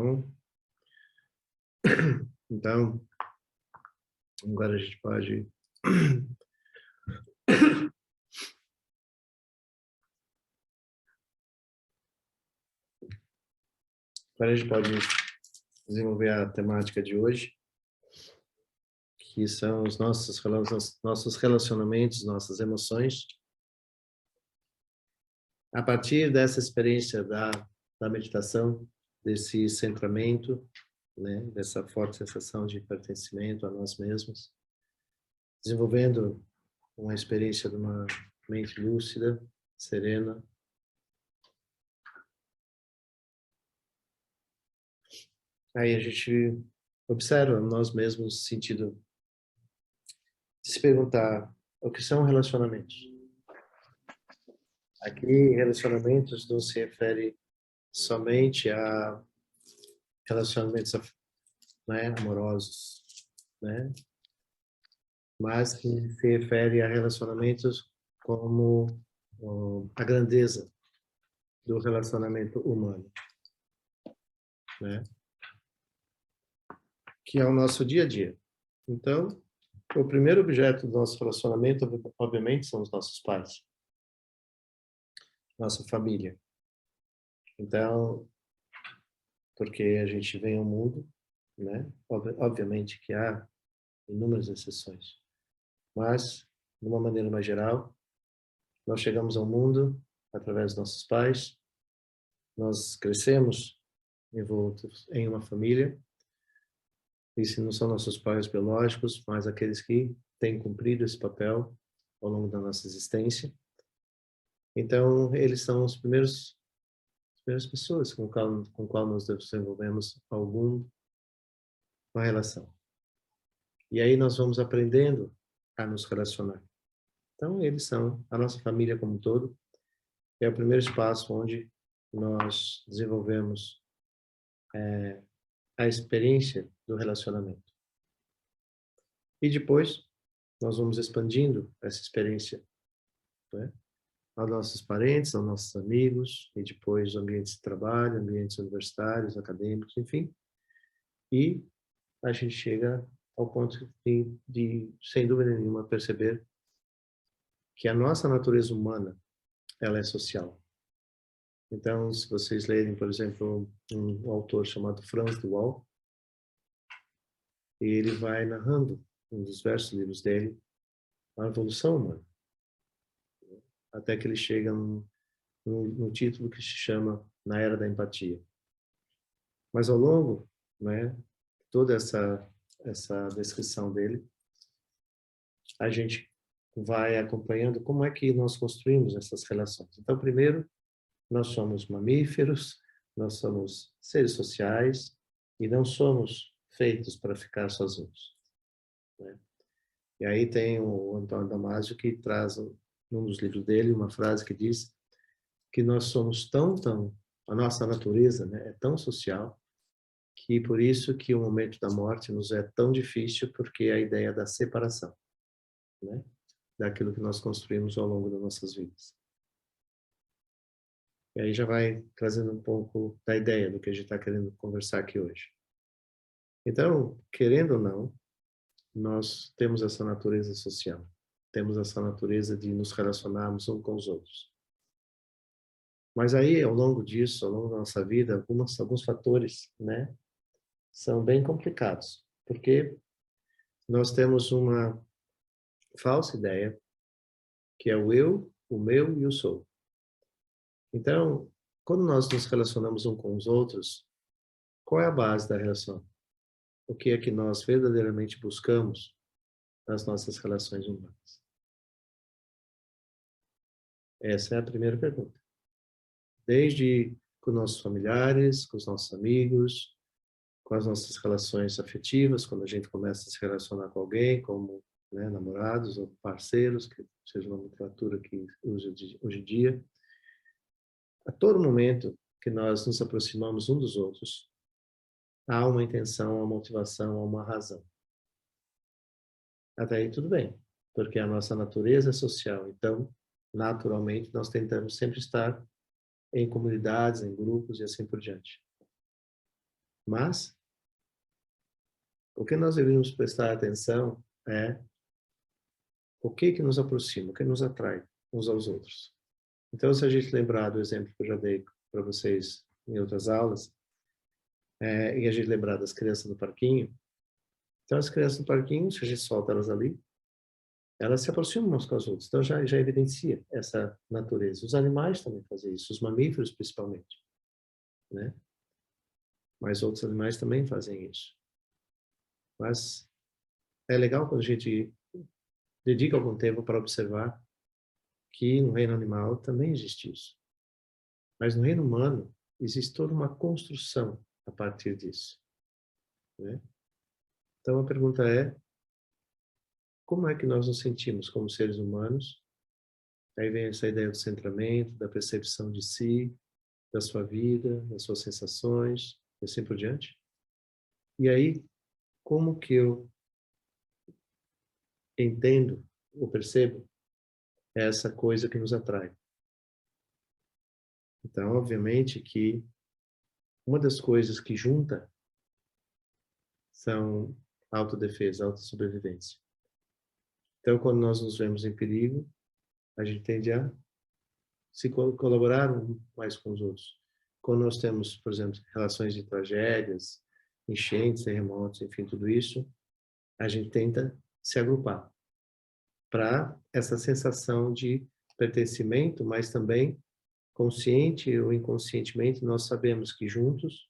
bom? Então, agora a gente pode... Agora a gente pode desenvolver a temática de hoje, que são os nossos relacionamentos, nossas emoções. A partir dessa experiência da meditação, desse centramento, né, dessa forte sensação de pertencimento a nós mesmos, desenvolvendo uma experiência de uma mente lúcida, serena. Aí a gente observa nós mesmos no sentido de se perguntar o que são relacionamentos. Aqui, relacionamentos não se refere somente a relacionamentos, né, amorosos, né? Mas que se refere a relacionamentos como a grandeza do relacionamento humano, né? Que é o nosso dia a dia. Então, o primeiro objeto do nosso relacionamento, obviamente, são os nossos pais, nossa família. Então, porque a gente vem ao mundo, né? Obviamente que há inúmeras exceções, mas, de uma maneira mais geral, nós chegamos ao mundo através dos nossos pais, nós crescemos envoltos em uma família, e se não são nossos pais biológicos, mas aqueles que têm cumprido esse papel ao longo da nossa existência. Então, eles são as primeiras pessoas com qual nós desenvolvemos alguma relação. E aí nós vamos aprendendo a nos relacionar. Então, eles são a nossa família como um todo, é o primeiro espaço onde nós desenvolvemos a experiência do relacionamento. E depois, nós vamos expandindo essa experiência, né, aos nossos parentes, aos nossos amigos, e depois ambientes de trabalho, ambientes universitários, acadêmicos, enfim. E a gente chega ao ponto de, sem dúvida nenhuma, perceber que a nossa natureza humana, ela é social. Então, se vocês lerem, por exemplo, um autor chamado Franz de Waal, ele vai narrando, um dos versos dos livros dele, a evolução humana. Até que ele chega no título que se chama Na Era da Empatia. Mas ao longo, né, toda essa descrição dele, a gente vai acompanhando como é que nós construímos essas relações. Então, primeiro, nós somos mamíferos, nós somos seres sociais e não somos feitos para ficar sozinhos, né? E aí tem o Antônio Damasio que traz, num dos livros dele, uma frase que diz que nós somos a nossa natureza, né, é tão social, que por isso que o momento da morte nos é tão difícil, porque é a ideia da separação, né, daquilo que nós construímos ao longo das nossas vidas. E aí já vai trazendo um pouco da ideia do que a gente está querendo conversar aqui hoje. Então, querendo ou não, nós temos essa natureza social, temos essa natureza de nos relacionarmos uns com os outros. Mas aí, ao longo disso, ao longo da nossa vida, alguns fatores, né, são bem complicados, porque nós temos uma falsa ideia, que é o eu, o meu e o sou. Então, quando nós nos relacionamos uns com os outros, qual é a base da relação? O que é que nós verdadeiramente buscamos nas nossas relações humanas? Essa é a primeira pergunta. Desde com nossos familiares, com os nossos amigos, com as nossas relações afetivas, quando a gente começa a se relacionar com alguém, como, né, namorados ou parceiros, que seja uma nomenclatura que usa hoje em dia. A todo momento que nós nos aproximamos uns dos outros, há uma intenção, uma motivação, uma razão. Até aí tudo bem, porque a nossa natureza é social, então, naturalmente, nós tentamos sempre estar em comunidades, em grupos e assim por diante. Mas o que nós deveríamos prestar atenção é o que nos aproxima, o que nos atrai uns aos outros. Então, se a gente lembrar do exemplo que eu já dei para vocês em outras aulas, e a gente lembrar das crianças do parquinho, então as crianças do parquinho, se a gente solta elas ali, elas se aproximam umas com as outras. Então, já evidencia essa natureza. Os animais também fazem isso, os mamíferos principalmente, né? Mas outros animais também fazem isso. Mas é legal quando a gente dedica algum tempo para observar que no reino animal também existe isso. Mas no reino humano, existe toda uma construção a partir disso, né? Então, a pergunta é, como é que nós nos sentimos como seres humanos? Aí vem essa ideia do centramento, da percepção de si, da sua vida, das suas sensações, e assim por diante. E aí, como que eu entendo ou percebo essa coisa que nos atrai? Então, obviamente que uma das coisas que junta são autodefesa, autossobrevivência. Então, quando nós nos vemos em perigo, a gente tende a se colaborar mais com os outros. Quando nós temos, por exemplo, relações de tragédias, enchentes, terremotos, enfim, tudo isso, a gente tenta se agrupar para essa sensação de pertencimento, mas também consciente ou inconscientemente nós sabemos que juntos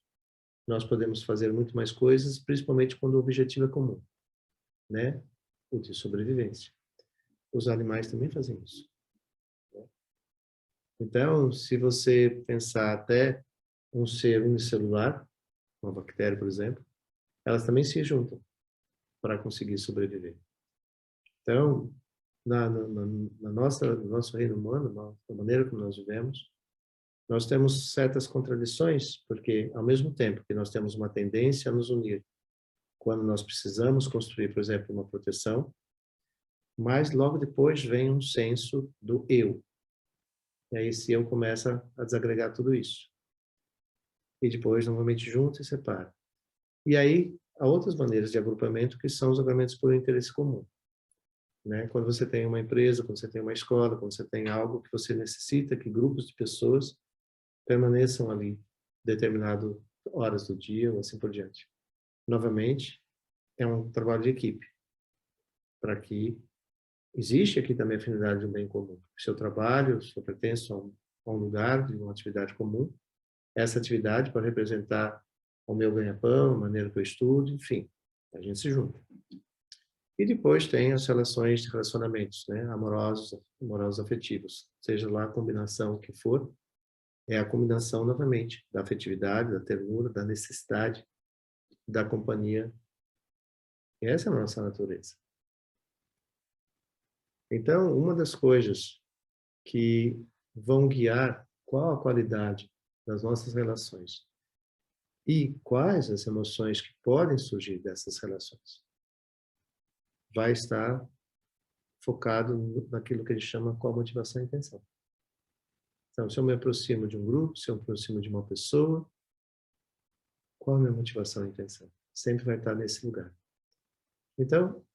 nós podemos fazer muito mais coisas, principalmente quando o objetivo é comum, né? O de sobrevivência. Os animais também fazem isso. Então, se você pensar até um ser unicelular, uma bactéria, por exemplo, elas também se juntam para conseguir sobreviver. Então, no nosso reino humano, na maneira como nós vivemos, nós temos certas contradições, porque ao mesmo tempo que nós temos uma tendência a nos unir quando nós precisamos construir, por exemplo, uma proteção, mas logo depois vem um senso do eu. E aí esse eu começa a desagregar tudo isso. E depois, novamente, junta e separa. E aí, há outras maneiras de agrupamento que são os agrupamentos por interesse comum, né? Quando você tem uma empresa, quando você tem uma escola, quando você tem algo que você necessita que grupos de pessoas permaneçam ali determinado horas do dia ou assim por diante. Novamente, é um trabalho de equipe, para que existe aqui também a afinidade de um bem comum. O seu trabalho, se eu pertenço a um lugar de uma atividade comum, essa atividade pode representar o meu ganha-pão, a maneira que eu estudo, enfim, a gente se junta. E depois tem as relações de relacionamentos, né, amorosos afetivos, seja lá a combinação que for, é a combinação novamente da afetividade, da ternura, da necessidade da companhia. E essa é a nossa natureza. Então, uma das coisas que vão guiar qual a qualidade das nossas relações e quais as emoções que podem surgir dessas relações vai estar focado naquilo que ele chama qual motivação e intenção. Então, se eu me aproximo de um grupo, se eu me aproximo de uma pessoa, qual a minha motivação e intenção? Sempre vai estar nesse lugar. Então,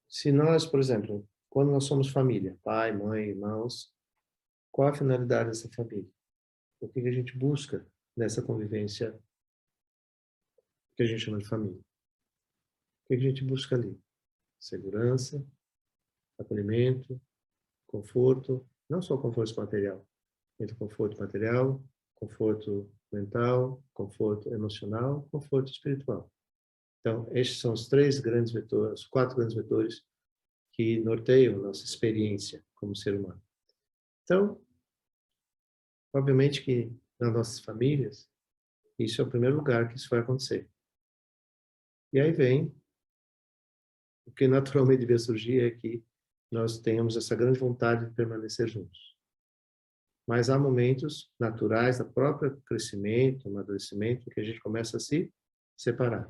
se nós, por exemplo, quando nós somos família, pai, mãe, irmãos, qual a finalidade dessa família? O que a gente busca nessa convivência que a gente chama de família? O que a gente busca ali? Segurança, acolhimento, conforto, não só conforto material, entre conforto material, conforto mental, conforto emocional, conforto espiritual. Então, estes são os três grandes vetores, os quatro grandes vetores que norteiam nossa experiência como ser humano. Então, obviamente que nas nossas famílias, isso é o primeiro lugar que isso vai acontecer. E aí vem, o que naturalmente devia surgir é que nós tenhamos essa grande vontade de permanecer juntos. Mas há momentos naturais, da própria crescimento, amadurecimento, que a gente começa a se separar.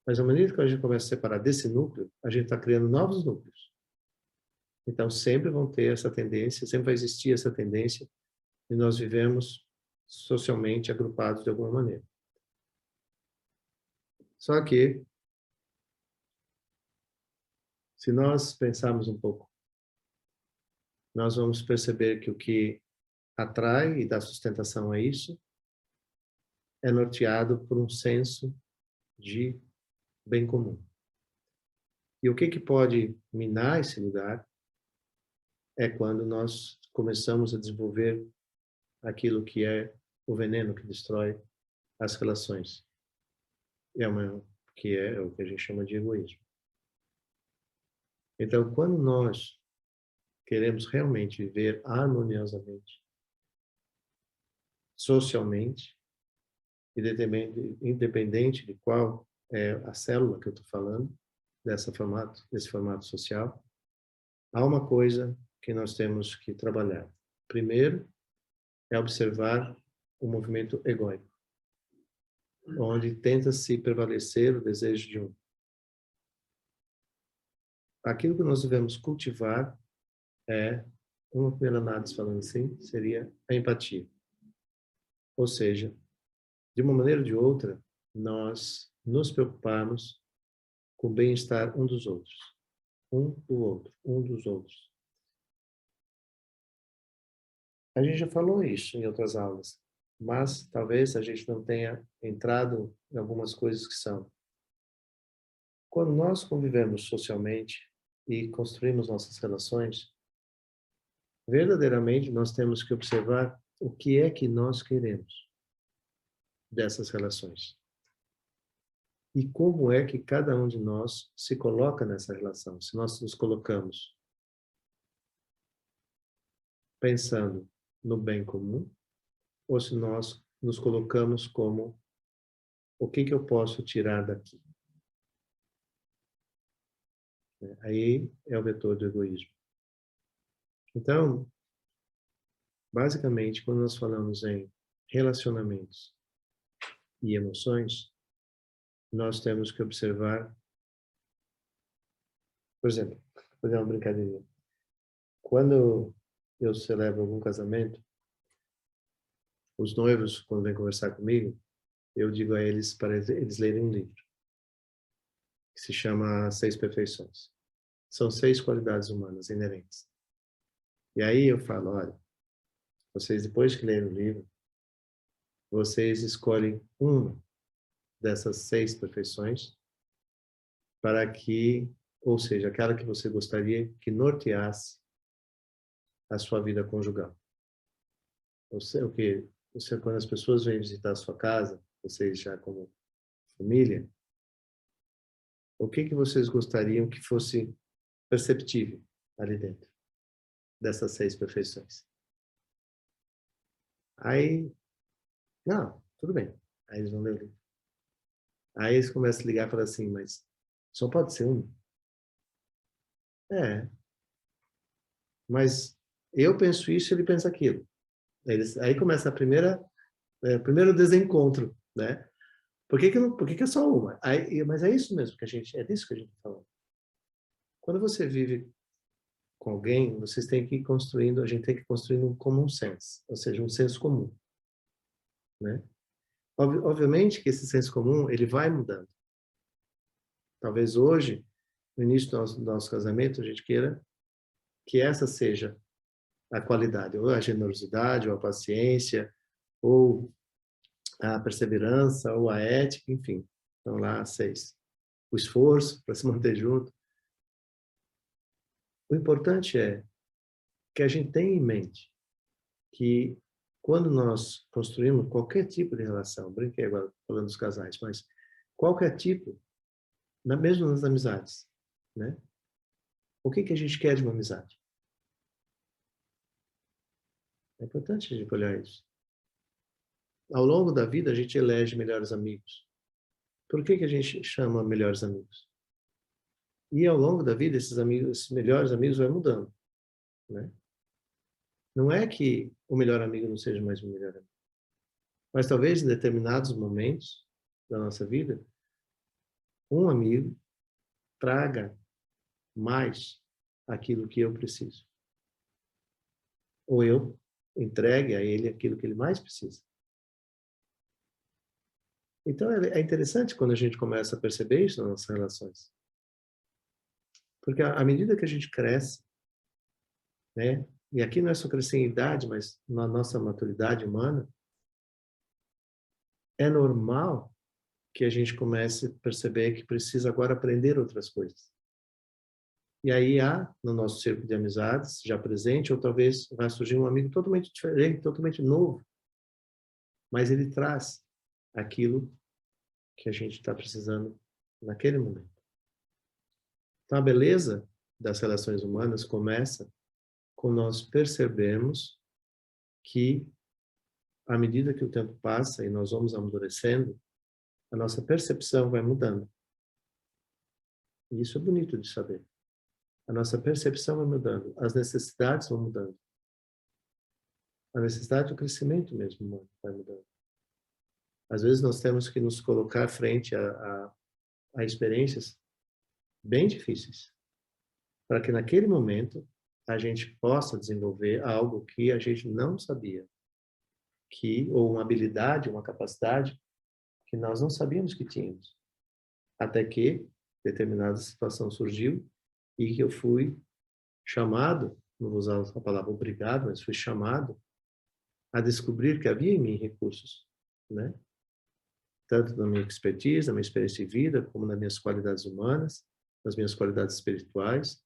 Mas à medida que a gente começa a separar desse núcleo, a gente está criando novos núcleos. Então, sempre vão ter essa tendência, sempre vai existir essa tendência, e nós vivemos socialmente agrupados de alguma maneira. Só que, se nós pensarmos um pouco, nós vamos perceber que o que atrai e dá sustentação a isso é norteado por um senso de bem comum. E o que pode minar esse lugar é quando nós começamos a desenvolver aquilo que é o veneno que destrói as relações. Que é o que a gente chama de egoísmo. Então, quando nós queremos realmente viver harmoniosamente, socialmente, independente de qual é a célula que eu estou falando, desse formato social, há uma coisa que nós temos que trabalhar. Primeiro, é observar o movimento egóico, onde tenta-se prevalecer o desejo de um. Aquilo que nós devemos cultivar é, uma primeira análise falando assim, seria a empatia. Ou seja, de uma maneira ou de outra, nós nos preocuparmos com o bem-estar um dos outros. Um do outro, um dos outros. A gente já falou isso em outras aulas, mas talvez a gente não tenha entrado em algumas coisas que são. Quando nós convivemos socialmente e construímos nossas relações, verdadeiramente nós temos que observar o que é que nós queremos dessas relações. E como é que cada um de nós se coloca nessa relação? Se nós nos colocamos pensando no bem comum, ou se nós nos colocamos como o que eu posso tirar daqui? Aí é o vetor do egoísmo. Então, basicamente, quando nós falamos em relacionamentos e emoções, nós temos que observar, por exemplo, vou fazer uma brincadeirinha. Quando eu celebro algum casamento, os noivos, quando vêm conversar comigo, eu digo a eles para eles lerem um livro, que se chama Seis Perfeições. São 6 qualidades humanas inerentes. E aí eu falo, olha, vocês depois que lerem o livro, vocês escolhem uma dessas 6 perfeições para que, ou seja, aquela que você gostaria que norteasse a sua vida conjugal. O que você, quando as pessoas vêm visitar a sua casa, vocês já como família, o que vocês gostariam que fosse perceptível ali dentro dessas 6 perfeições? Aí, não, tudo bem. Aí eles vão ler o livro. Aí eles começam a ligar e falam assim, mas só pode ser um? É, mas eu penso isso, ele pensa aquilo. Aí começa o primeiro desencontro, né? Por que é só uma? Mas é isso mesmo que é disso que a gente está falando. Quando você vive com alguém, vocês têm que ir construindo, a gente tem que ir construindo um common sense, ou seja, um senso comum, né? Obviamente que esse senso comum, ele vai mudando. Talvez hoje, no início do nosso casamento, a gente queira que essa seja a qualidade, ou a generosidade, ou a paciência, ou a perseverança, ou a ética, enfim. Então lá, 6. O esforço para se manter junto. O importante é que a gente tenha em mente que quando nós construímos qualquer tipo de relação, brinquei agora falando dos casais, mas qualquer tipo, mesmo nas amizades, né? O que a gente quer de uma amizade? É importante a gente olhar isso. Ao longo da vida, a gente elege melhores amigos. Por que a gente chama melhores amigos? E ao longo da vida, esses amigos, esses melhores amigos vão mudando, né? Não é que o melhor amigo não seja mais o melhor amigo. Mas talvez em determinados momentos da nossa vida, um amigo traga mais aquilo que eu preciso. Ou eu entregue a ele aquilo que ele mais precisa. Então, é interessante quando a gente começa a perceber isso nas nossas relações. Porque à medida que a gente cresce, né? E aqui não é só crescer em idade, mas na nossa maturidade humana, é normal que a gente comece a perceber que precisa agora aprender outras coisas. E aí há, no nosso círculo de amizades, já presente, ou talvez vai surgir um amigo totalmente diferente, totalmente novo, mas ele traz aquilo que a gente está precisando naquele momento. Então, a beleza das relações humanas começa quando nós percebemos que, à medida que o tempo passa e nós vamos amadurecendo, a nossa percepção vai mudando. E isso é bonito de saber. A nossa percepção vai mudando, as necessidades vão mudando. A necessidade do crescimento mesmo vai mudando. Às vezes nós temos que nos colocar frente a experiências bem difíceis, para que naquele momento a gente possa desenvolver algo que a gente não sabia, ou uma habilidade, uma capacidade que nós não sabíamos que tínhamos. Até que determinada situação surgiu e que eu fui chamado, não vou usar a palavra obrigado, mas fui chamado a descobrir que havia em mim recursos, né? Tanto na minha expertise, na minha experiência de vida, como nas minhas qualidades humanas, nas minhas qualidades espirituais,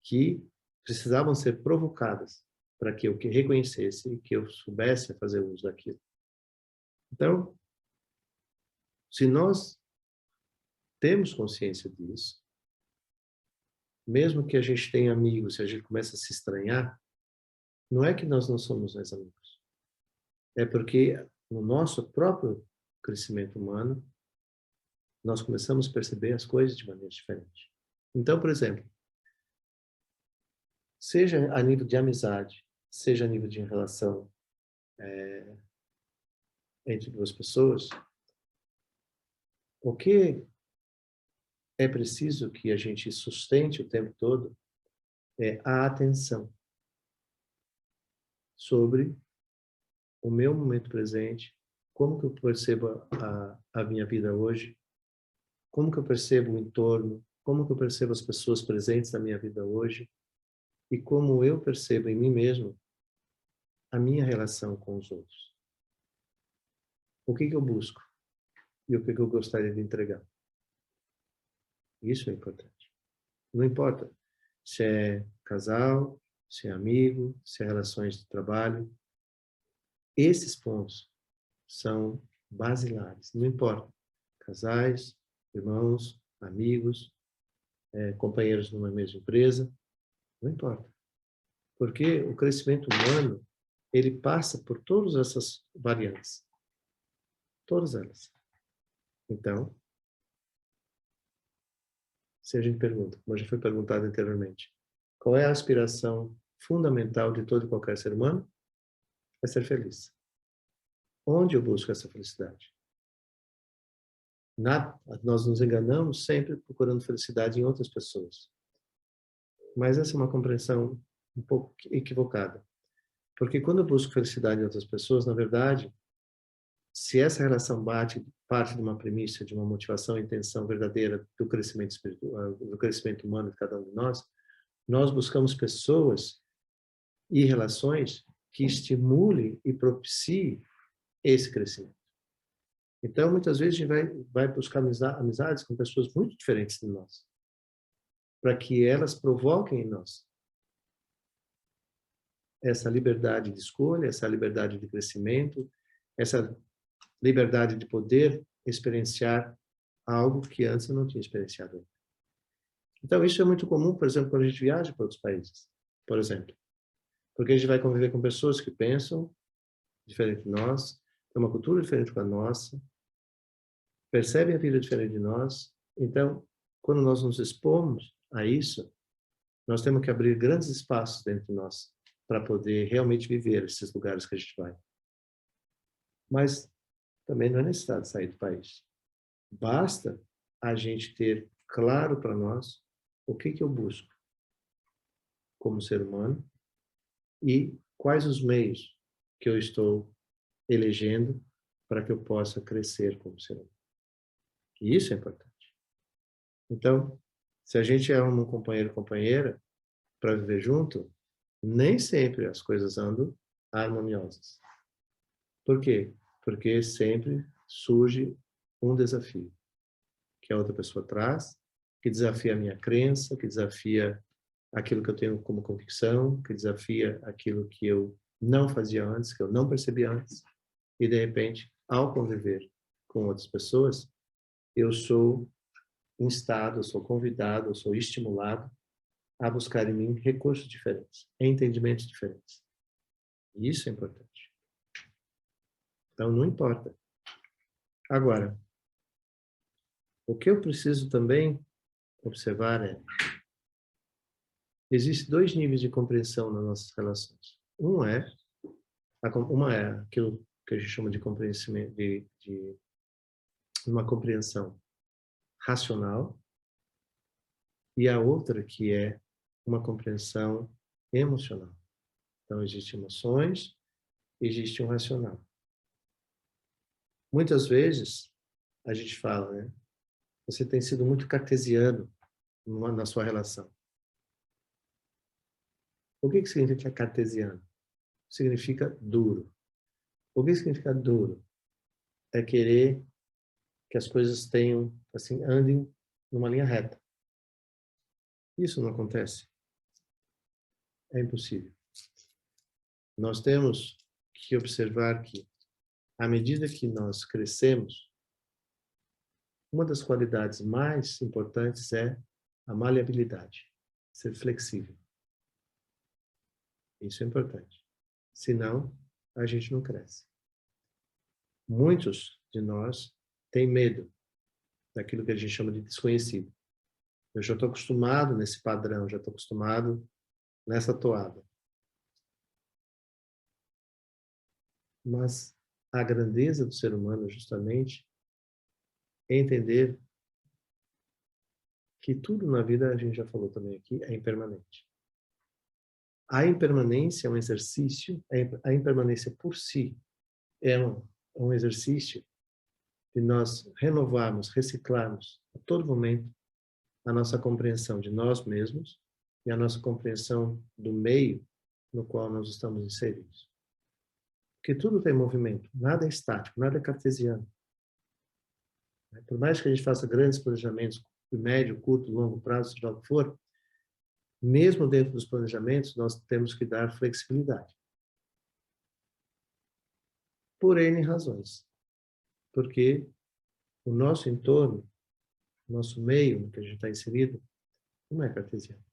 que precisavam ser provocadas para que eu reconhecesse e que eu soubesse fazer uso daquilo. Então, se nós temos consciência disso, mesmo que a gente tenha amigos, se a gente começa a se estranhar, não é que nós não somos mais amigos. É porque no nosso próprio crescimento humano, nós começamos a perceber as coisas de maneira diferente. Então, por exemplo, seja a nível de amizade, seja a nível de relação entre duas pessoas, o que é preciso que a gente sustente o tempo todo é a atenção sobre o meu momento presente, como que eu percebo a minha vida hoje, como que eu percebo o entorno, como que eu percebo as pessoas presentes na minha vida hoje e como eu percebo em mim mesmo a minha relação com os outros. O que eu busco e o que eu gostaria de entregar. Isso é importante. Não importa se é casal, se é amigo, se é relações de trabalho. Esses pontos são basilares. Não importa. Casais, irmãos, amigos, companheiros numa mesma empresa. Não importa. Porque o crescimento humano, ele passa por todas essas variantes. Todas elas. Então, se a gente pergunta, como já foi perguntado anteriormente, qual é a aspiração fundamental de todo e qualquer ser humano? É ser feliz. Onde eu busco essa felicidade? Nós nos enganamos sempre procurando felicidade em outras pessoas. Mas essa é uma compreensão um pouco equivocada. Porque quando eu busco felicidade em outras pessoas, na verdade, se essa relação parte de uma premissa, de uma motivação e intenção verdadeira do crescimento espiritual, do crescimento humano de cada um de nós buscamos pessoas e relações que estimulem e propiciem esse crescimento. Então, muitas vezes, a gente vai buscar amizades com pessoas muito diferentes de nós, para que elas provoquem em nós essa liberdade de escolha, essa liberdade de crescimento, essa liberdade de poder experienciar algo que antes eu não tinha experienciado. Então, isso é muito comum, por exemplo, quando a gente viaja para outros países, por exemplo. Porque a gente vai conviver com pessoas que pensam diferente de nós, têm uma cultura diferente da nossa, percebem a vida diferente de nós. Então, quando nós nos expomos a isso, nós temos que abrir grandes espaços dentro de nós para poder realmente viver esses lugares que a gente vai. Mas também não é necessário sair do país. Basta a gente ter claro para nós o que eu busco como ser humano e quais os meios que eu estou elegendo para que eu possa crescer como ser humano. E isso é importante. Então, se a gente é um companheiro ou companheira para viver junto, nem sempre as coisas andam harmoniosas. Por quê? Porque sempre surge um desafio que a outra pessoa traz, que desafia a minha crença, que desafia aquilo que eu tenho como convicção, que desafia aquilo que eu não fazia antes, que eu não percebia antes. E, de repente, ao conviver com outras pessoas, eu sou instado, eu sou convidado, eu sou estimulado a buscar em mim recursos diferentes, entendimentos diferentes. E isso é importante. Então, não importa. Agora, o que eu preciso também observar é: existem dois níveis de compreensão nas nossas relações. Uma é aquilo que a gente chama de compreensão, de uma compreensão racional, e a outra que é uma compreensão emocional. Então, existem emoções, existe um racional. Muitas vezes, a gente fala, né? Você tem sido muito cartesiano na sua relação. O que significa cartesiano? Significa duro. O que significa duro? É querer que as coisas tenham, assim, andem numa linha reta. Isso não acontece. É impossível. Nós temos que observar que, à medida que nós crescemos, uma das qualidades mais importantes é a maleabilidade, ser flexível. Isso é importante. Senão, a gente não cresce. Muitos de nós têm medo daquilo que a gente chama de desconhecido. Eu já estou acostumado nesse padrão, já estou acostumado nessa toada. Mas a grandeza do ser humano, justamente, é entender que tudo na vida, a gente já falou também aqui, é impermanente. A impermanência é um exercício, a impermanência por si é um exercício de nós renovarmos, reciclarmos a todo momento a nossa compreensão de nós mesmos e a nossa compreensão do meio no qual nós estamos inseridos. Porque tudo tem movimento, nada é estático, nada é cartesiano. Por mais que a gente faça grandes planejamentos de médio, curto, longo prazo, seja o que for, mesmo dentro dos planejamentos, nós temos que dar flexibilidade. Por N razões. Porque o nosso entorno, o nosso meio no que a gente está inserido, não é cartesiano.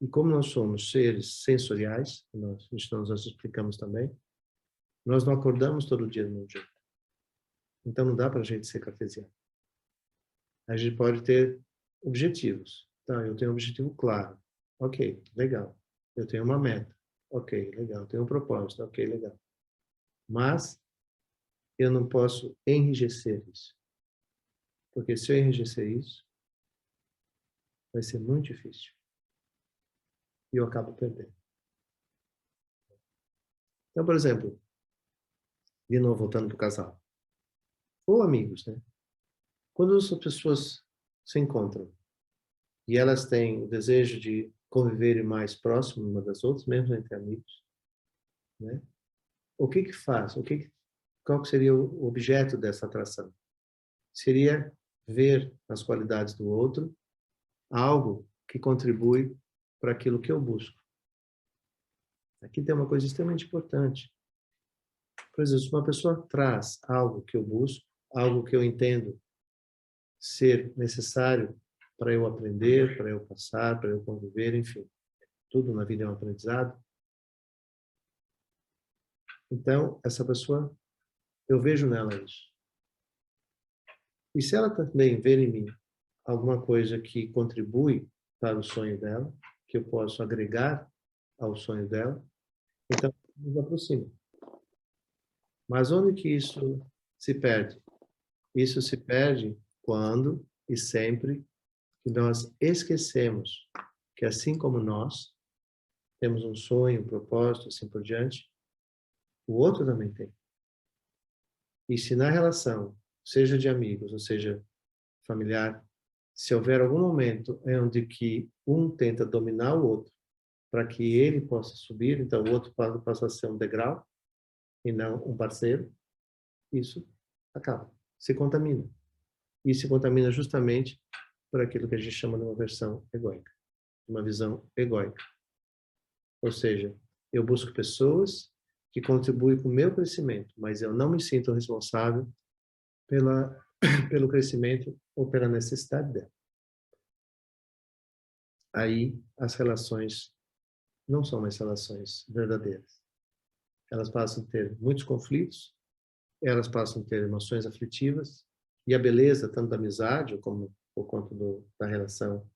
E como nós somos seres sensoriais, nós explicamos também, nós não acordamos todo dia do mesmo jeito. Então não dá para a gente ser cartesiano. A gente pode ter objetivos. Tá, eu tenho um objetivo claro. Ok, legal. Eu tenho uma meta. Ok, legal. Eu tenho um propósito. Ok, legal. Mas eu não posso enrijecer isso. Porque se eu enrijecer isso, vai ser muito difícil. E eu acabo perdendo. Então, por exemplo, de novo, voltando para o casal. Ou amigos, né? Quando as pessoas se encontram e elas têm o desejo de conviverem mais próximo uma das outras, mesmo entre amigos, né? O que faz? Qual que seria o objeto dessa atração? Seria ver as qualidades do outro, algo que contribui para aquilo que eu busco. Aqui tem uma coisa extremamente importante. Por exemplo, se uma pessoa traz algo que eu busco, algo que eu entendo ser necessário para eu aprender, para eu passar, para eu conviver, enfim, tudo na vida é um aprendizado. Então, essa pessoa, eu vejo nela isso. E se ela também ver em mim alguma coisa que contribui para o sonho dela, que eu posso agregar ao sonho dela, então nos aproxima. Mas onde que isso se perde? Isso se perde quando e sempre que nós esquecemos que, assim como nós temos um sonho, um propósito, assim por diante, o outro também tem. E se na relação, seja de amigos, ou seja, familiar, se houver algum momento em onde que um tenta dominar o outro para que ele possa subir, então o outro passa a ser um degrau e não um parceiro, isso acaba, se contamina. E se contamina justamente por aquilo que a gente chama de uma versão egóica, uma visão egóica. Ou seja, eu busco pessoas que contribuem com o meu crescimento, mas eu não me sinto responsável pelo crescimento ou pela necessidade dela. Aí as relações não são mais relações verdadeiras. Elas passam a ter muitos conflitos, elas passam a ter emoções aflitivas, e a beleza, tanto da amizade como por conta da relação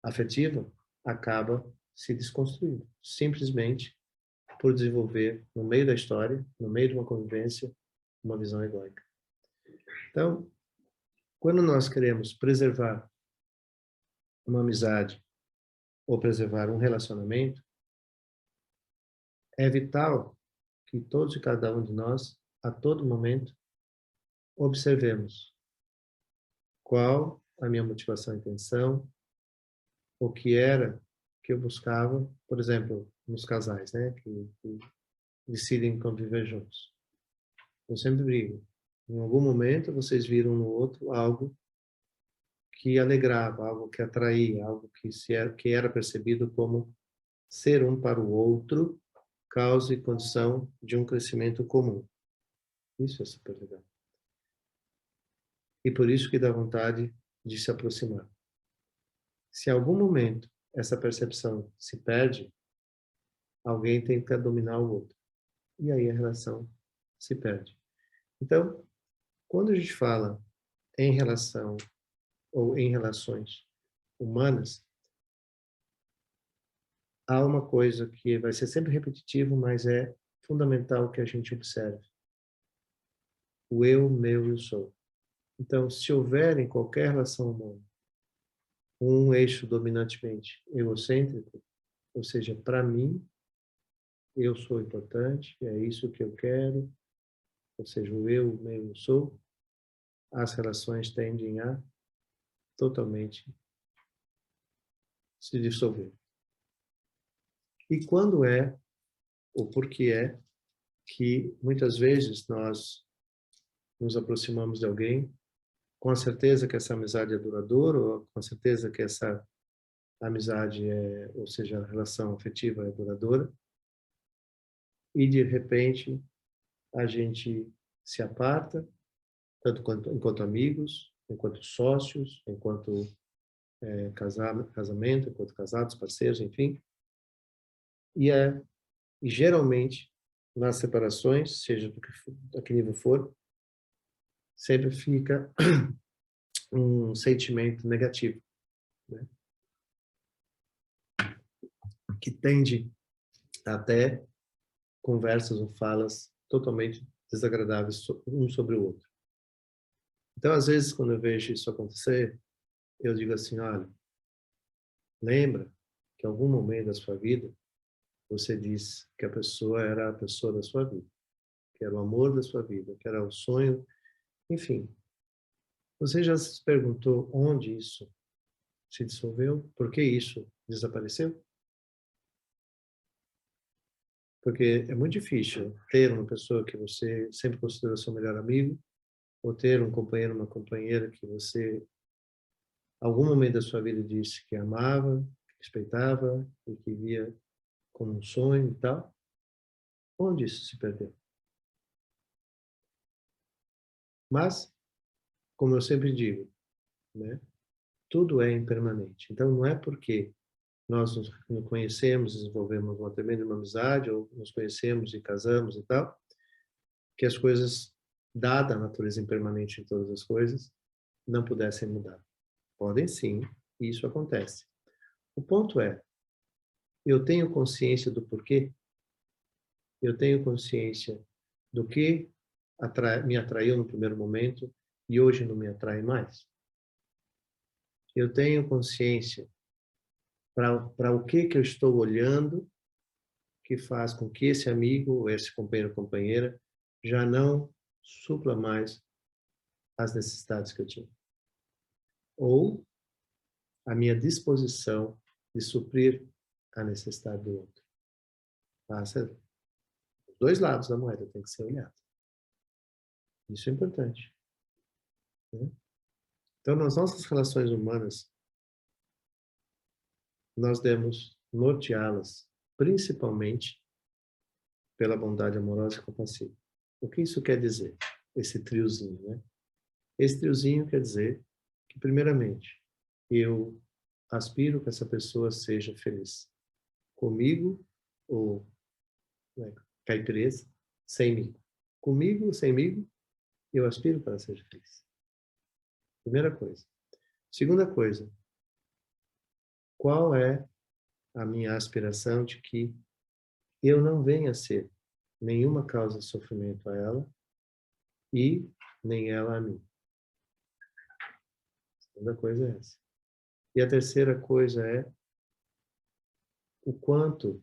afetiva, acaba se desconstruindo, simplesmente por desenvolver, no meio da história, no meio de uma convivência, uma visão egóica. Então, quando nós queremos preservar uma amizade ou preservar um relacionamento, é vital que todos e cada um de nós, a todo momento, observemos qual a minha motivação e intenção, o que era que eu buscava, por exemplo, nos casais, né, que decidem conviver juntos. Eu sempre brigo. Em algum momento vocês viram no outro algo que alegrava, algo que atraía, algo que era percebido como ser um para o outro, causa e condição de um crescimento comum. Isso é super legal. E por isso que dá vontade de se aproximar. Se em algum momento essa percepção se perde, alguém tenta dominar o outro. E aí a relação se perde. Então, quando a gente fala em relação ou em relações humanas, há uma coisa que vai ser sempre repetitivo, mas é fundamental que a gente observe. O eu, meu e o sou. Então, se houver em qualquer relação humana um eixo dominantemente egocêntrico, ou seja, para mim, eu sou importante, é isso que eu quero, ou seja, o eu, o meu e o sou, as relações tendem a totalmente se dissolver. E quando é, ou por que é, que muitas vezes nós nos aproximamos de alguém com a certeza que essa amizade é duradoura, ou com a certeza que essa amizade é, ou seja, a relação afetiva é duradoura, e de repente a gente se aparta, tanto enquanto amigos, enquanto sócios, enquanto casamento, enquanto casados, parceiros, enfim. E geralmente, nas separações, seja a que nível for, sempre fica um sentimento negativo, né? Que tende até conversas ou falas totalmente desagradáveis um sobre o outro. Então, às vezes, quando eu vejo isso acontecer, eu digo assim, olha, lembra que em algum momento da sua vida, você disse que a pessoa era a pessoa da sua vida, que era o amor da sua vida, que era o sonho, enfim. Você já se perguntou onde isso se dissolveu? Por que isso desapareceu? Porque é muito difícil ter uma pessoa que você sempre considerou seu melhor amigo, ou ter um companheiro, uma companheira que você, em algum momento da sua vida, disse que amava, que respeitava e que via como um sonho e tal. Onde isso se perdeu? Mas, como eu sempre digo, né, tudo é impermanente. Então, não é porque nós nos conhecemos, desenvolvemos uma tremenda amizade, ou nos conhecemos e casamos e tal, que as coisas, dada a natureza impermanente de todas as coisas, não pudessem mudar. Podem sim, e isso acontece. O ponto é, eu tenho consciência do porquê? Eu tenho consciência do que me atraiu no primeiro momento e hoje não me atrai mais? Eu tenho consciência para o que eu estou olhando que faz com que esse amigo ou esse companheiro ou companheira já não supla mais as necessidades que eu tinha. Ou a minha disposição de suprir a necessidade do outro. Passa os dois lados da moeda, tem que ser olhado. Isso é importante. Né? Então, nas nossas relações humanas, nós devemos norteá-las, principalmente pela bondade amorosa e compassiva. O que isso quer dizer? Esse triozinho, né? Esse triozinho quer dizer que, primeiramente, eu aspiro que essa pessoa seja feliz. Comigo, ou né, caipireza, semigo. Comigo, semigo, eu aspiro para ela seja feliz. Primeira coisa. Segunda coisa, qual é a minha aspiração de que eu não venha a ser nenhuma causa de sofrimento a ela e nem ela a mim. A segunda coisa é essa. E a terceira coisa é o quanto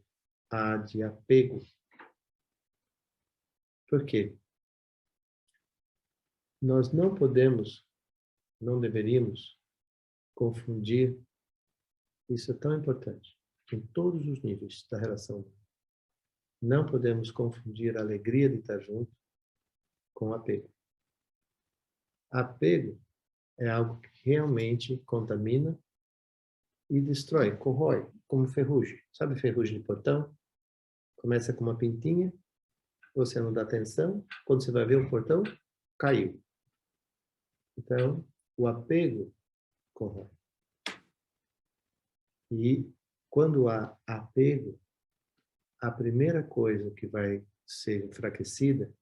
há de apego. Por quê? Nós não podemos, não deveríamos confundir, isso é tão importante, em todos os níveis da relação. Não podemos confundir a alegria de estar junto com apego. Apego é algo que realmente contamina e destrói, corrói, como ferrugem. Sabe ferrugem de portão? Começa com uma pintinha, você não dá atenção, quando você vai ver o portão, caiu. Então, o apego corrói. E quando há apego, a primeira coisa que vai ser enfraquecida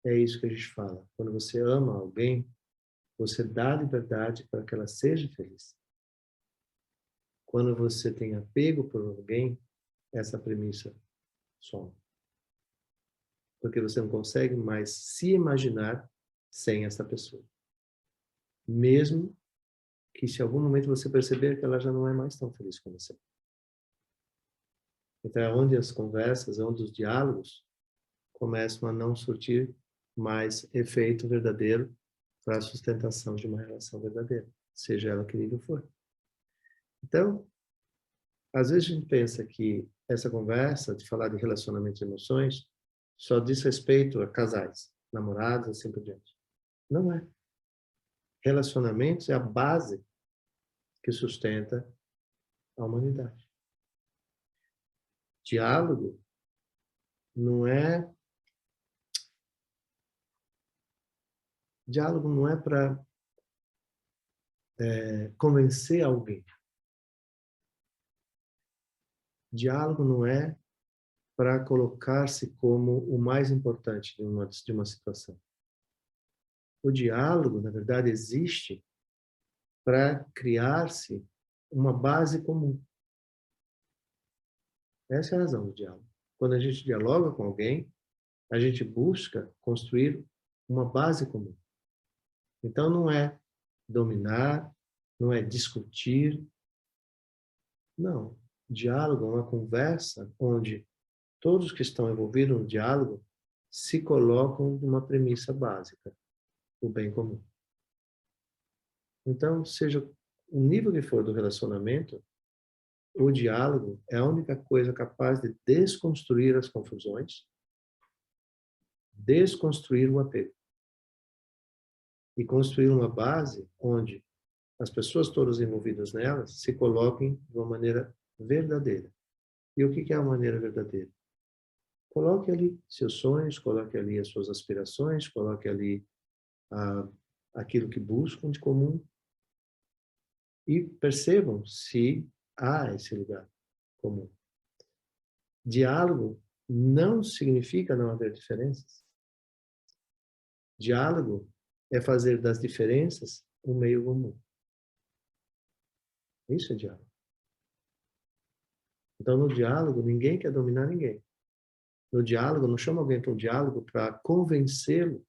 é isso que a gente fala. Quando você ama alguém, você dá liberdade para que ela seja feliz. Quando você tem apego por alguém, essa premissa some. Porque você não consegue mais se imaginar sem essa pessoa. Mesmo que se em algum momento você perceber que ela já não é mais tão feliz com você. Então é onde as conversas, onde os diálogos começam a não surtir mais efeito verdadeiro para a sustentação de uma relação verdadeira, seja ela que nível for. Então, às vezes a gente pensa que essa conversa de falar de relacionamento e emoções só diz respeito a casais, namorados, assim por diante. Não é. Relacionamentos é a base que sustenta a humanidade. Diálogo não é para convencer alguém. Diálogo não é para colocar-se como o mais importante de uma situação. O diálogo, na verdade, existe para criar-se uma base comum. Essa é a razão do diálogo. Quando a gente dialoga com alguém, a gente busca construir uma base comum. Então, não é dominar, não é discutir. Não. Diálogo é uma conversa onde todos que estão envolvidos no diálogo se colocam numa premissa básica, o bem comum. Então, seja o nível que for do relacionamento, o diálogo é a única coisa capaz de desconstruir as confusões, desconstruir o apego e construir uma base onde as pessoas todas envolvidas nelas se coloquem de uma maneira verdadeira. E o que é a maneira verdadeira? Coloque ali seus sonhos, coloque ali as suas aspirações, coloque ali aquilo que buscam de comum e percebam se há esse lugar comum. Diálogo não significa não haver diferenças. Diálogo é fazer das diferenças um meio comum. Isso é diálogo. Então, no diálogo, ninguém quer dominar ninguém. No diálogo, não chama alguém para um diálogo para convencê-lo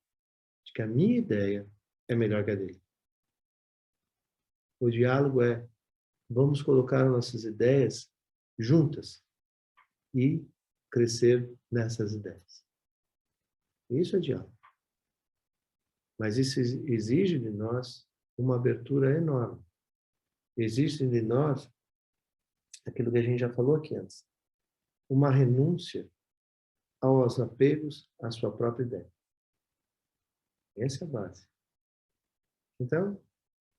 de que a minha ideia é melhor que a dele. O diálogo é, vamos colocar nossas ideias juntas e crescer nessas ideias. Isso é diálogo. Mas isso exige de nós uma abertura enorme. Existe de nós aquilo que a gente já falou aqui antes. Uma renúncia aos apegos à sua própria ideia. Essa é a base. Então,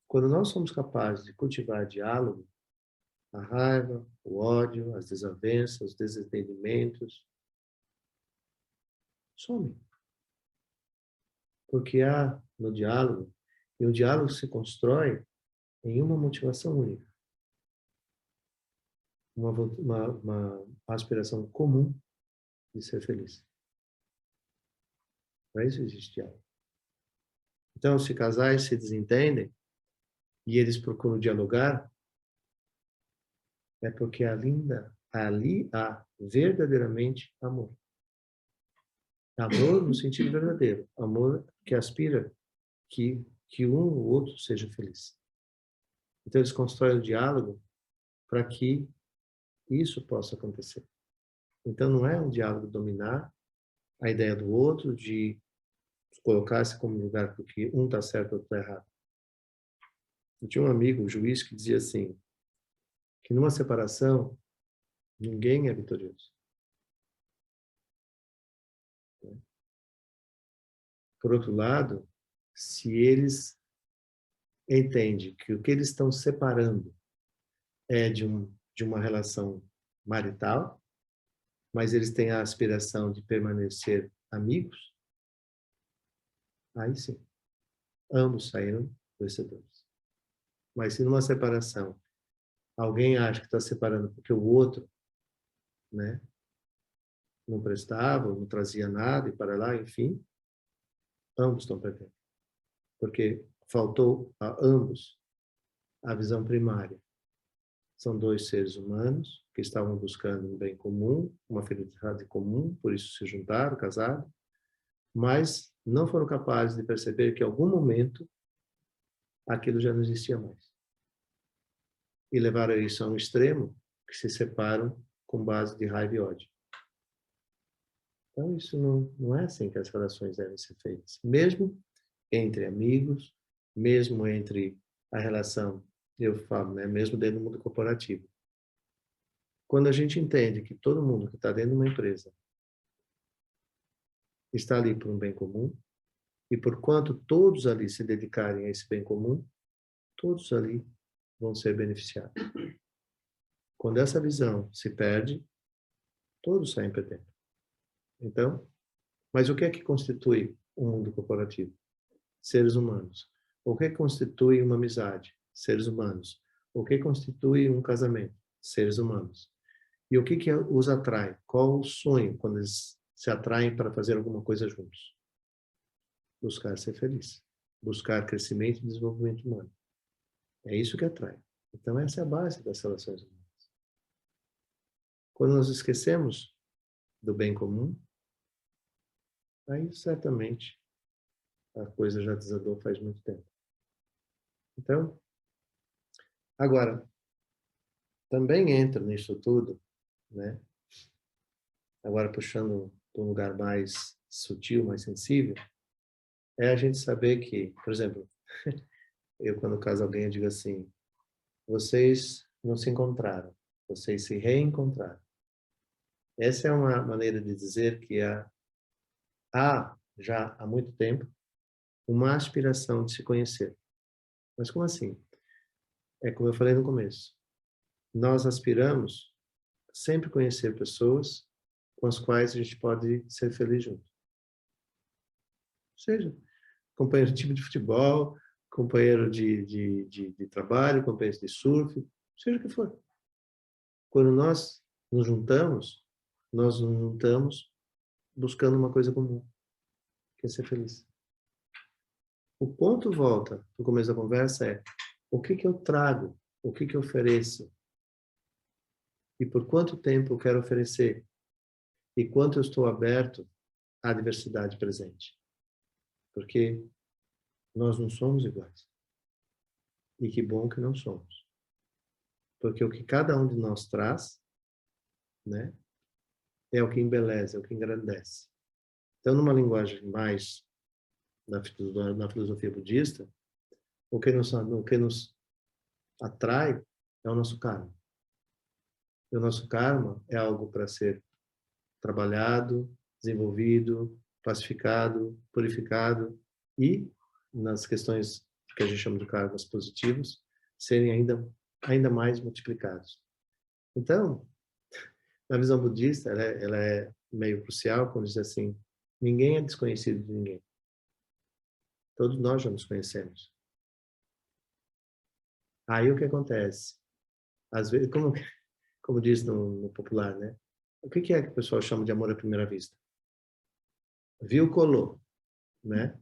quando nós somos capazes de cultivar diálogo, a raiva, o ódio, as desavenças, os desentendimentos, somem. Porque há no diálogo, e o diálogo se constrói em uma motivação única. Uma aspiração comum de ser feliz. Para isso existe diálogo. Então, se casais se desentendem e eles procuram dialogar, é porque ali há verdadeiramente amor. Amor no sentido verdadeiro. Amor que aspira que um ou outro seja feliz. Então, eles constroem o diálogo para que isso possa acontecer. Então, não é um diálogo dominar a ideia do outro, de colocar-se como lugar porque um está certo ou outro está errado. Eu tinha um amigo, um juiz, que dizia assim, que numa separação, ninguém é vitorioso. Por outro lado, se eles entendem que o que eles estão separando é de uma relação marital, mas eles têm a aspiração de permanecer amigos, aí sim, ambos saíram vencedores. Mas se numa separação, alguém acha que está separando porque o outro, né, não prestava, não trazia nada e para lá, enfim, ambos estão perdendo. Porque faltou a ambos a visão primária. São dois seres humanos que estavam buscando um bem comum, uma felicidade comum, por isso se juntaram, casaram, mas não foram capazes de perceber que em algum momento aquilo já não existia mais. E levaram isso a um extremo que se separam com base de raiva e ódio. Então, isso não é assim que as relações devem ser feitas. Mesmo entre amigos, mesmo entre a relação, eu falo, né, mesmo dentro do mundo corporativo. Quando a gente entende que todo mundo que está dentro de uma empresa está ali por um bem comum, e por quanto todos ali se dedicarem a esse bem comum, todos ali vão ser beneficiados. Quando essa visão se perde, todos saem perdendo. Então, mas o que é que constitui um mundo corporativo? Seres humanos. O que constitui uma amizade? Seres humanos. O que constitui um casamento? Seres humanos. E o que os atrai? Qual o sonho quando eles se atraem para fazer alguma coisa juntos? Buscar ser feliz. Buscar crescimento e desenvolvimento humano. É isso que atrai. Então, essa é a base das relações humanas. Quando nós esquecemos do bem comum, aí certamente a coisa já desandou faz muito tempo. Então, agora, também entra nisso tudo, né? Agora puxando para um lugar mais sutil, mais sensível, é a gente saber que, por exemplo, eu quando caso alguém eu digo assim, vocês não se encontraram, vocês se reencontraram. Essa é uma maneira de dizer que há já há muito tempo uma aspiração de se conhecer. Mas como assim? É como eu falei no começo. Nós aspiramos sempre conhecer pessoas com as quais a gente pode ser feliz junto. Ou seja, companheiro de time de futebol, companheiro de trabalho, companheiro de surf, seja o que for. Quando nós nos juntamos buscando uma coisa comum, que é ser feliz. O ponto volta no começo da conversa é o que eu trago, o que eu ofereço e por quanto tempo eu quero oferecer e quanto eu estou aberto à diversidade presente. Porque nós não somos iguais. E que bom que não somos. Porque o que cada um de nós traz, né, é o que embeleza, é o que engrandece. Então, numa linguagem mais na filosofia budista, o que nos atrai é o nosso karma. E o nosso karma é algo para ser trabalhado, desenvolvido, pacificado, purificado e, nas questões que a gente chama de karmas positivos, serem ainda mais multiplicados. Então, na visão budista, ela é meio crucial quando diz assim, ninguém é desconhecido de ninguém. Todos nós já nos conhecemos. Aí o que acontece? Às vezes, como diz no popular, né? O que é que o pessoal chama de amor à primeira vista? Viu, colou, né?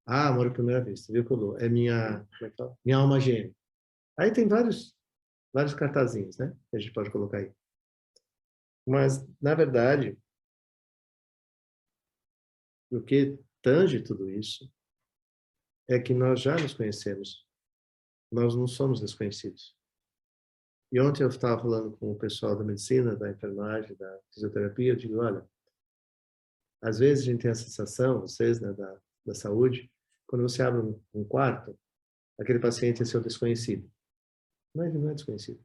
Ah, amor à primeira vista, viu, colou. É minha, como é que fala? Minha alma gêmea. Aí tem vários cartazinhos, né? Que a gente pode colocar aí. Mas, na verdade, o que tange tudo isso é que nós já nos conhecemos. Nós não somos desconhecidos. E ontem eu estava falando com o pessoal da medicina, da enfermagem, da fisioterapia, eu digo, olha, às vezes a gente tem a sensação, vocês, né, da saúde, quando você abre um quarto, aquele paciente é seu desconhecido. Mas ele não é desconhecido.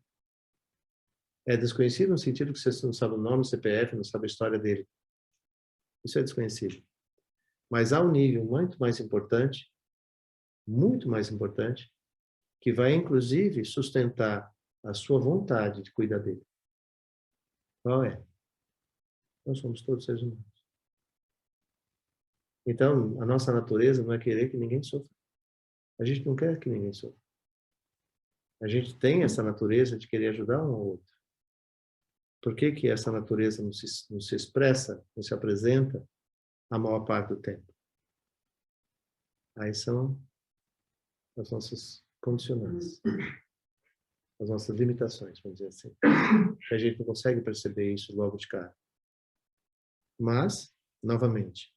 É desconhecido no sentido que você não sabe o nome, o CPF, não sabe a história dele. Isso é desconhecido. Mas há um nível muito mais importante, que vai inclusive sustentar a sua vontade de cuidar dele. Qual é? Nós somos todos seres humanos. Então, a nossa natureza não é querer que ninguém sofra. A gente não quer que ninguém sofra. A gente tem essa natureza de querer ajudar um ao outro. Por que que essa natureza não se expressa, não se apresenta a maior parte do tempo? Aí são as nossas condicionantes, as nossas limitações, vamos dizer assim. A gente não consegue perceber isso logo de cara. Mas, novamente,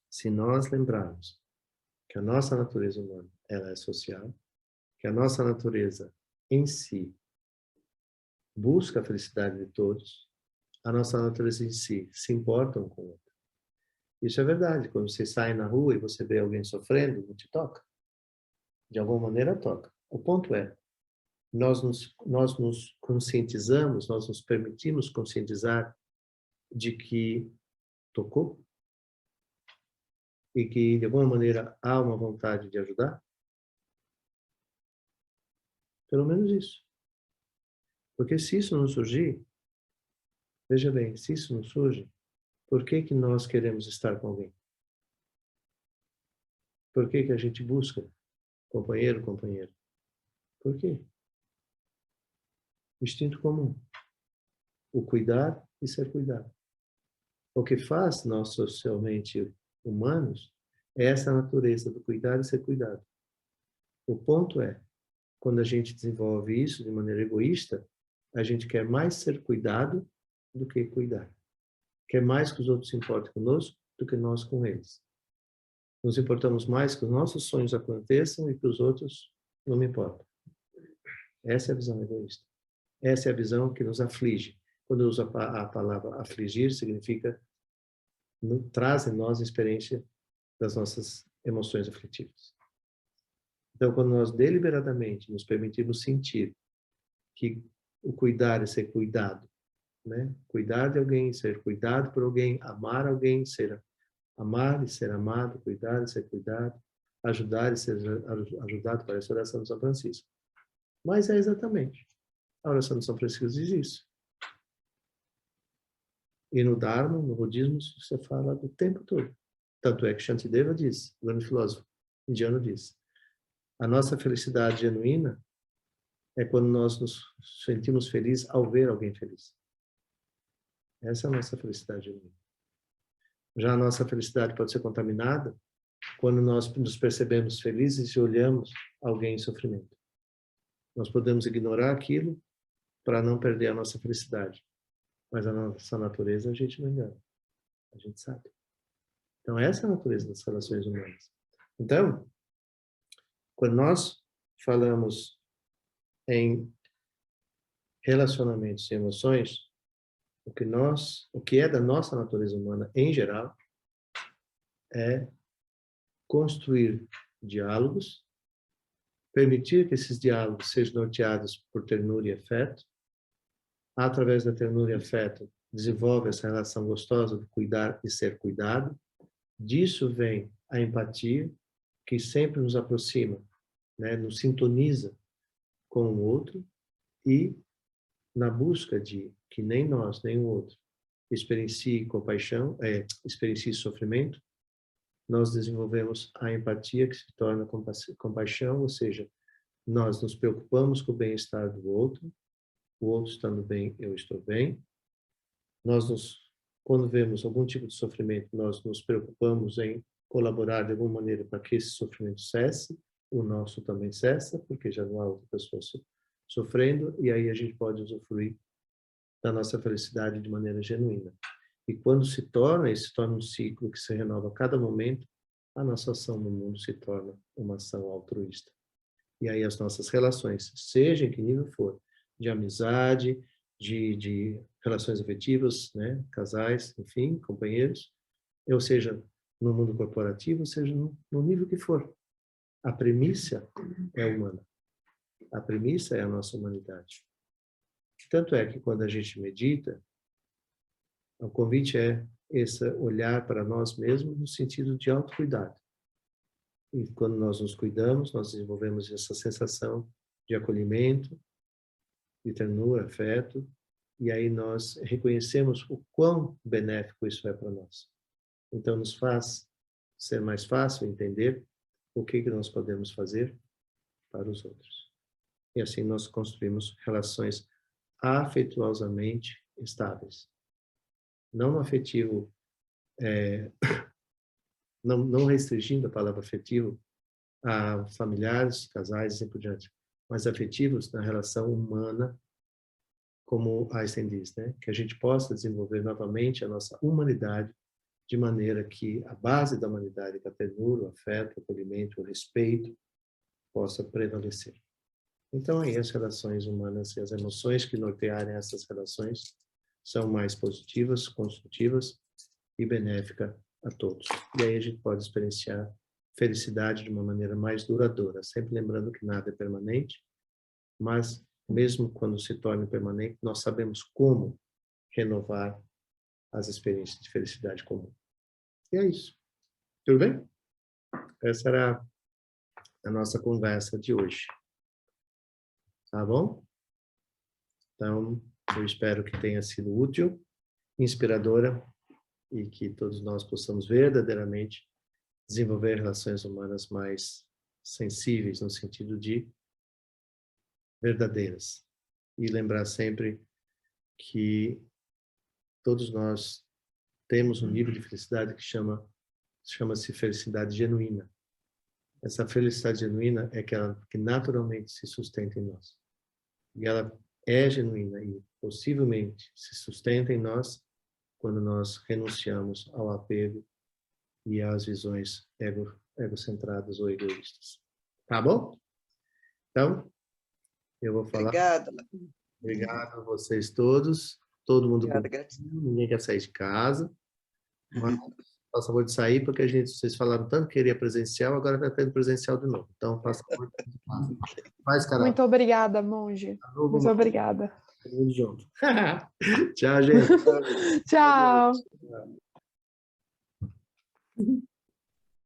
se nós lembrarmos que a nossa natureza humana ela é social, que a nossa natureza em si busca a felicidade de todos, a nossa natureza em si se importa um com o outro. Isso é verdade. Quando você sai na rua e você vê alguém sofrendo, não te toca. De alguma maneira toca. O ponto é, nós nos conscientizamos, nós nos permitimos conscientizar de que tocou e que, de alguma maneira, há uma vontade de ajudar? Pelo menos isso. Porque se isso não surgir, veja bem, se isso não surge, por que que nós queremos estar com alguém? Por que que a gente busca companheiro, companheira? Por quê? Instinto comum. O cuidar e ser cuidado. O que faz nós socialmente humanos é essa natureza do cuidar e ser cuidado. O ponto é, quando a gente desenvolve isso de maneira egoísta, a gente quer mais ser cuidado do que cuidar. Quer mais que os outros se importem conosco do que nós com eles. Nos importamos mais que os nossos sonhos aconteçam e que os outros não me importam. Essa é a visão egoísta. Essa é a visão que nos aflige. Quando eu uso a palavra afligir, significa traz em nós a experiência das nossas emoções aflitivas. Então, quando nós deliberadamente nos permitimos sentir que o cuidar é ser cuidado, né? Cuidar de alguém, ser cuidado por alguém, amar alguém, ser amar e ser amado, cuidar e ser cuidado, ajudar e ser ajudado, parece a oração de São Francisco. Mas é exatamente. A oração de São Francisco diz isso. E no Dharma, no budismo, você fala do tempo todo. Tanto é que Shantideva diz, o grande filósofo indiano diz, a nossa felicidade genuína é quando nós nos sentimos felizes ao ver alguém feliz. Essa é a nossa felicidade genuína. Já a nossa felicidade pode ser contaminada quando nós nos percebemos felizes e olhamos alguém em sofrimento. Nós podemos ignorar aquilo para não perder a nossa felicidade. Mas a nossa natureza a gente não engana. A gente sabe. Então, essa é a natureza das relações humanas. Então, quando nós falamos em relacionamentos e emoções, o que é da nossa natureza humana em geral é construir diálogos, permitir que esses diálogos sejam norteados por ternura e afeto. Através da ternura e afeto, desenvolve essa relação gostosa de cuidar e ser cuidado. Disso vem a empatia, que sempre nos aproxima, né, nos sintoniza com o outro, e na busca de que nem nós, nem o outro experiencie compaixão, experiencie sofrimento, nós desenvolvemos a empatia, que se torna compaixão, ou seja, nós nos preocupamos com o bem-estar do outro, o outro estando bem, eu estou bem. Quando vemos algum tipo de sofrimento, nós nos preocupamos em colaborar de alguma maneira para que esse sofrimento cesse, o nosso também cessa, porque já não há outra pessoa sofrendo, e aí a gente pode usufruir da nossa felicidade de maneira genuína. E quando se torna um ciclo que se renova a cada momento, a nossa ação no mundo se torna uma ação altruísta. E aí as nossas relações, seja em que nível for, de amizade, de relações afetivas, né, casais, enfim, companheiros, ou seja, no mundo corporativo, seja no nível que for. A premissa é humana. A premissa é a nossa humanidade. Tanto é que quando a gente medita, o convite é esse olhar para nós mesmos no sentido de autocuidado. E quando nós nos cuidamos, nós desenvolvemos essa sensação de acolhimento, de ternura, afeto, e aí nós reconhecemos o quão benéfico isso é para nós. Então, nos faz ser mais fácil entender o que nós podemos fazer para os outros. E assim nós construímos relações afetuosamente estáveis. Não afetivo, não restringindo a palavra afetivo a familiares, casais e assim por diante, mas afetivos na relação humana, como Einstein diz, né? Que a gente possa desenvolver novamente a nossa humanidade de maneira que a base da humanidade, que é a ternura, o afeto, o acolhimento, o respeito, possa prevalecer. Então, aí as relações humanas e as emoções que nortearem essas relações são mais positivas, construtivas e benéficas a todos. E aí a gente pode experienciar felicidade de uma maneira mais duradoura, sempre lembrando que nada é permanente, mas mesmo quando se torna permanente, nós sabemos como renovar as experiências de felicidade comum. E é isso. Tudo bem? Essa era a nossa conversa de hoje. Tá bom? Então, eu espero que tenha sido útil, inspiradora e que todos nós possamos verdadeiramente desenvolver relações humanas mais sensíveis no sentido de verdadeiras. E lembrar sempre que todos nós temos um nível de felicidade que chama-se felicidade genuína. Essa felicidade genuína é aquela que naturalmente se sustenta em nós. E ela é genuína e possivelmente se sustenta em nós quando nós renunciamos ao apego e às visões egocentradas ou egoístas. Tá bom? Então, eu vou falar. Obrigada. Obrigado a vocês todos. Todo mundo Obrigada, ninguém quer sair de casa. Mas faça favor de sair, porque vocês falaram tanto que queria presencial, agora vai tendo presencial de novo. Então, faça favor de casa. Faz, Carol. Muito obrigada, monge. Muito obrigada. Tamo junto. Tchau, gente. Tchau.